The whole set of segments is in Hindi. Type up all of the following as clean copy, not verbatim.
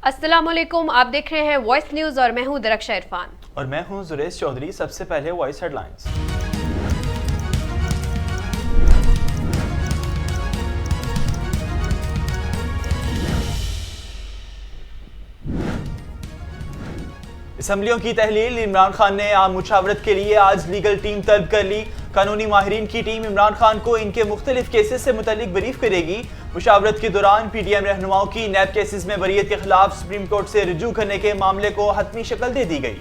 अस्सलाम वालेकुम, आप देख रहे हैं वॉइस न्यूज और मैं हूं दरक्षा इरफान और मैं हूं जुरेश चौधरी। सबसे पहले वॉइस हेडलाइंस। असम्बलियों की तहलील। इमरान खान ने आम मुशावरत के लिए आज लीगल टीम तलब कर ली। कानूनी माहिरीन की टीम इमरान खान को इनके मुख्तलिफ केसेस से मुतल्लिक ब्रीफ करेगी। मुशावरत के दौरान PDM रहनुमाओं की नैब केसेस में बरीयत के खिलाफ सुप्रीम कोर्ट से रुजू करने के मामले को हतमी शक्ल दे दी गई।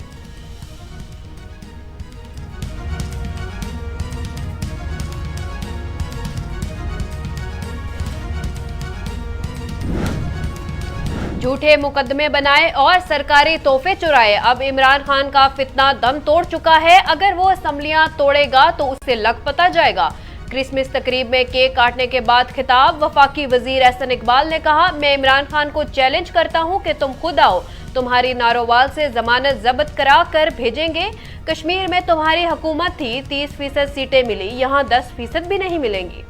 झूठे मुकदमे बनाए और सरकारी तोहफे चुराए। अब इमरान खान का फितना दम तोड़ चुका है। अगर वो असम्बलियां तोड़ेगा तो उससे लग पता जाएगा। क्रिसमस तकरीब में केक काटने के बाद खिताब। वफाकी वजीर एहसन इकबाल ने कहा, मैं इमरान खान को चैलेंज करता हूं कि तुम खुद आओ, तुम्हारी नारोवाल से जमानत जब्त करा कर भेजेंगे। कश्मीर में तुम्हारी हुकूमत थी, 30% सीटें मिली, यहाँ 10% भी नहीं मिलेंगी।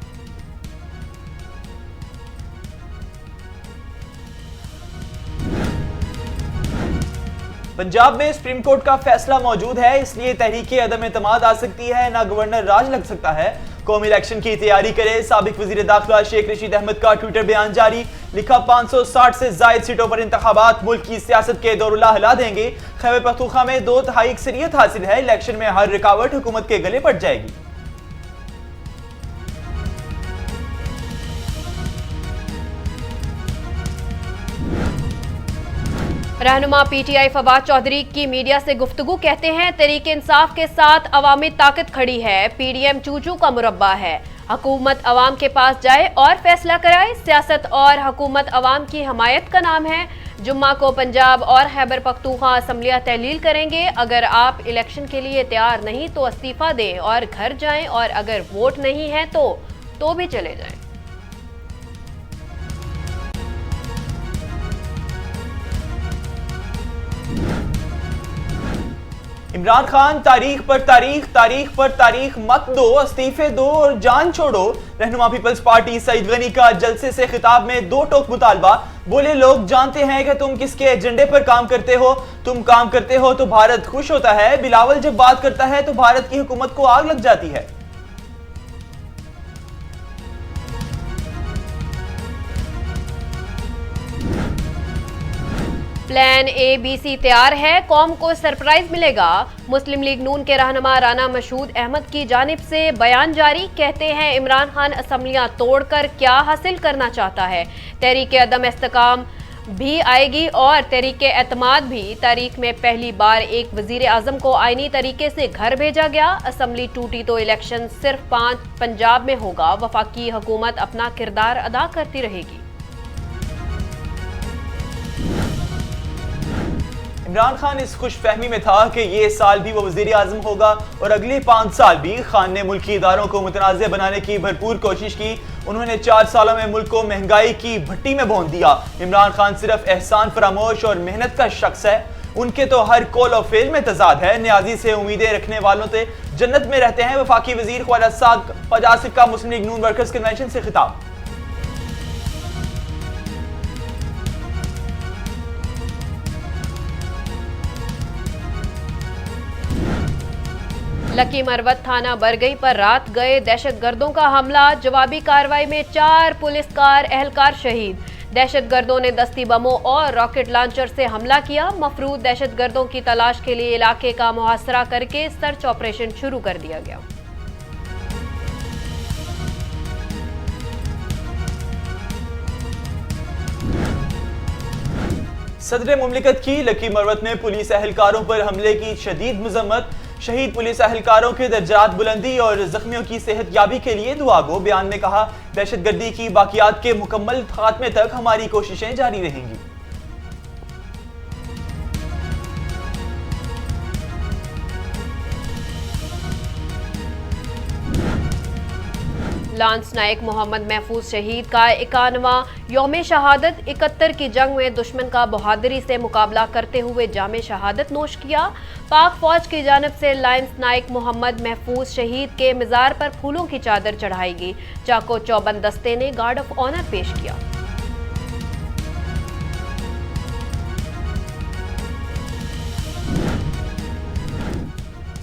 पंजाब में सुप्रीम कोर्ट का फैसला मौजूद है, इसलिए तहरीक अदम एतमाद आ सकती है, ना गवर्नर राज लग सकता है। कौमी इलेक्शन की तैयारी करे। साबिक वजीर दाखिला शेख रशीद अहमद का ट्विटर बयान जारी। लिखा, 560 से जायद सीटों पर इंतखाबात मुल्क की सियासत के दौरुल्ला हिला देंगे। खैबर पख्तूनख्वा में 2/3 अक्सरियत हासिल है। इलेक्शन में हर रुकावट हुकूमत के गले पड़ जाएगी। रहनुमा PTI फवाद चौधरी की मीडिया से गुफ्तगू। कहते हैं, तरीके इंसाफ के साथ अवामी ताकत खड़ी है। PDM चूचू का मुरब्बा है। हुकूमत अवाम के पास जाए और फैसला कराए। सियासत और हुकूमत अवाम की हमायत का नाम है। जुम्मा को पंजाब और खैबर पख्तूनख्वा असम्बलियां तहलील करेंगे। अगर आप इलेक्शन के लिए तैयार नहीं तो इस्तीफा दें और घर जाएं, और अगर वोट नहीं है तो भी चले जाएं। इमरान खान, तारीख पर तारीख, तारीख पर तारीख मत दो, इस्तीफे दो और जान छोड़ो। रहनुमा पीपल्स पार्टी सईद गनी का जलसे से खिताब में दो टोक मुतालबा। बोले, लोग जानते हैं कि तुम किसके एजेंडे पर काम करते हो। तुम काम करते हो तो भारत खुश होता है। बिलावल जब बात करता है तो भारत की हुकूमत को आग लग जाती है। प्लान ABC तैयार है, कौम को सरप्राइज मिलेगा। मुस्लिम लीग नून के रहनुमा राना मशहूद अहमद की जानिब से बयान जारी। कहते हैं, इमरान खान असम्बलियां तोड़कर क्या हासिल करना चाहता है। तहरीक अदम इस्तेकाम भी आएगी और तहरीक एतमाद भी। तारीख में पहली बार एक वजीर आजम को आईनी तरीके से घर भेजा गया। असम्बली टूटी तो इलेक्शन सिर्फ 5 पंजाब में होगा। वफाकी हुकूमत अपना किरदार अदा करती रहेगी। इमरान खान इस खुशफहमी में था कि ये साल भी वो वजीर आजम होगा और अगले 5 साल भी। खान ने मुल्की इदारों को मुतनाज़ बनाने की भरपूर कोशिश की। उन्होंने 4 सालों में मुल्क को महंगाई की भट्टी में भोन दिया। इमरान खान सिर्फ एहसान फरामोश और मेहनत का शख्स है। उनके तो हर कौल और फेल में तजाद है। न्याजी से उम्मीदें रखने वालों से जन्नत में रहते हैं। वफाकी वजीर ख्वाजा साद आसिफ का मुस्लिम लीग नून वर्कर्स कन्वेंशन से खिताब। लकी मरवत थाना बरगई पर रात गए दहशतगर्दों का हमला। जवाबी कार्रवाई में 4 पुलिसकार एहलकार शहीद। दहशतगर्दों ने दस्ती बमों और रॉकेट लॉन्चर से हमला किया। मफरूद दहशतगर्दों की तलाश के लिए इलाके का मुहासरा करके सर्च ऑपरेशन शुरू कर दिया गया। सदर मुमलिकत की लकी मरवत में पुलिस एहलकारों पर हमले की शदीद मजम्मत। शहीद पुलिस एहलकारों के दर्जात बुलंदी और जख्मियों की सेहत याबी के लिए दुआ गो। बयान में कहा, दहशतगर्दी की बाकियात के मुकम्मल खात्मे तक हमारी कोशिशें जारी रहेंगी। लांस नायक मोहम्मद महफूज शहीद का 91वां यौम शहादत। 71 की जंग में दुश्मन का बहादुरी से मुकाबला करते हुए जामे शहादत नोश किया। पाक फौज की जानिब से लांस नायक मोहम्मद महफूज शहीद के मज़ार पर फूलों की चादर चढ़ाई गई। चाको चौबंद दस्ते ने गार्ड ऑफ ऑनर पेश किया।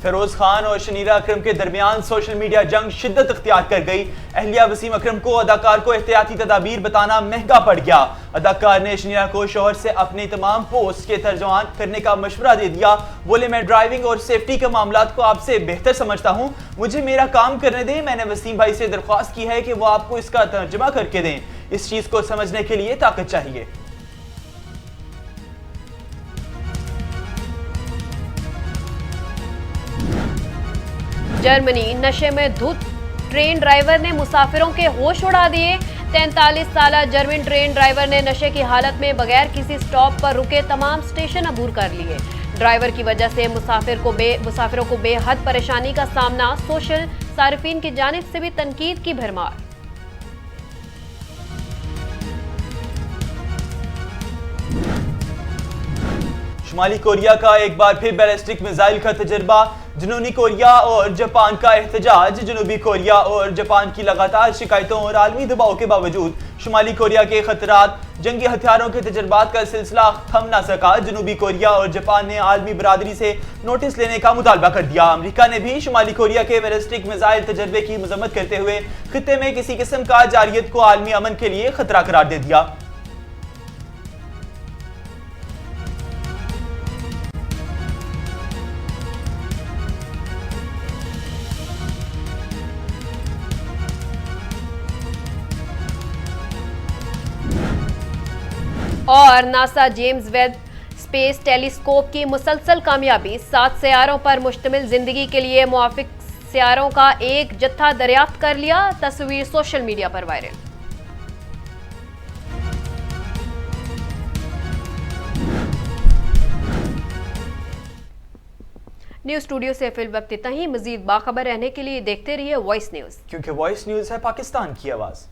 फिरोज खान और शनीरा अकरम के दरमियान सोशल मीडिया जंग शिद्दत इख्तियार कर गई। अहलिया वसीम अकरम को अदाकार को एहतियाती तदाबीर बताना महंगा पड़ गया। अदाकार ने शनीरा को शोहर से अपने तमाम पोस्ट के तर्जुमान करने का मशवरा दे दिया। बोले, मैं ड्राइविंग और सेफ्टी के मामला को आपसे बेहतर समझता हूँ, मुझे मेरा काम करने दें। मैंने वसीम भाई से दरख्वास्त की है कि वो आपको इसका तर्जुमा करके दें। इस चीज को समझने के लिए ताकत चाहिए। जर्मनी, नशे में धुत ट्रेन ड्राइवर ने मुसाफिरों के होश उड़ा दिए। 43 साला जर्मन ट्रेन ड्राइवर ने नशे की हालत में बगैर किसी स्टॉप पर रुके तमाम स्टेशन अबूर कर लिए। ड्राइवर की वजह से मुसाफिरों को बेहद परेशानी का सामना। सोशल सारिफीन की जानिब से भी तनकीद की भरमार। शुमाली कोरिया का एक बार फिर बैलिस्टिक मिसाइल का तजर्बा। जनूबी कोरिया और जापान का एहतजाज। जनूबी कोरिया और जापान की लगातार शिकायतों और आलमी दबाव के बावजूद शुमाली कोरिया के खतरात जंगी हथियारों के तजर्बात का सिलसिला थम ना सका। जनूबी कोरिया और जापान ने आलमी बरादरी से नोटिस लेने का मुतालबा कर दिया। अमेरिका ने भी शुमाली कोरिया के बैलिस्टिक मिसाइल तजर्बे की मजम्मत करते हुए खित्ते में किसी किस्म का जारियत को आलमी अमन के लिए खतरा करार दे दिया। और NASA James Webb space telescope की मुसलसल कामयाबी। 7 सियारों पर मुश्तमिल जिंदगी के लिए मुवाफिक सियारों का एक जत्था दरियाफ्त कर लिया। तस्वीर सोशल मीडिया पर वायरल। न्यूज स्टूडियो से फिल वक्त इतना ही। मजीद बाखबर रहने के लिए देखते रहिए वॉइस न्यूज, क्योंकि वॉइस न्यूज है पाकिस्तान की आवाज।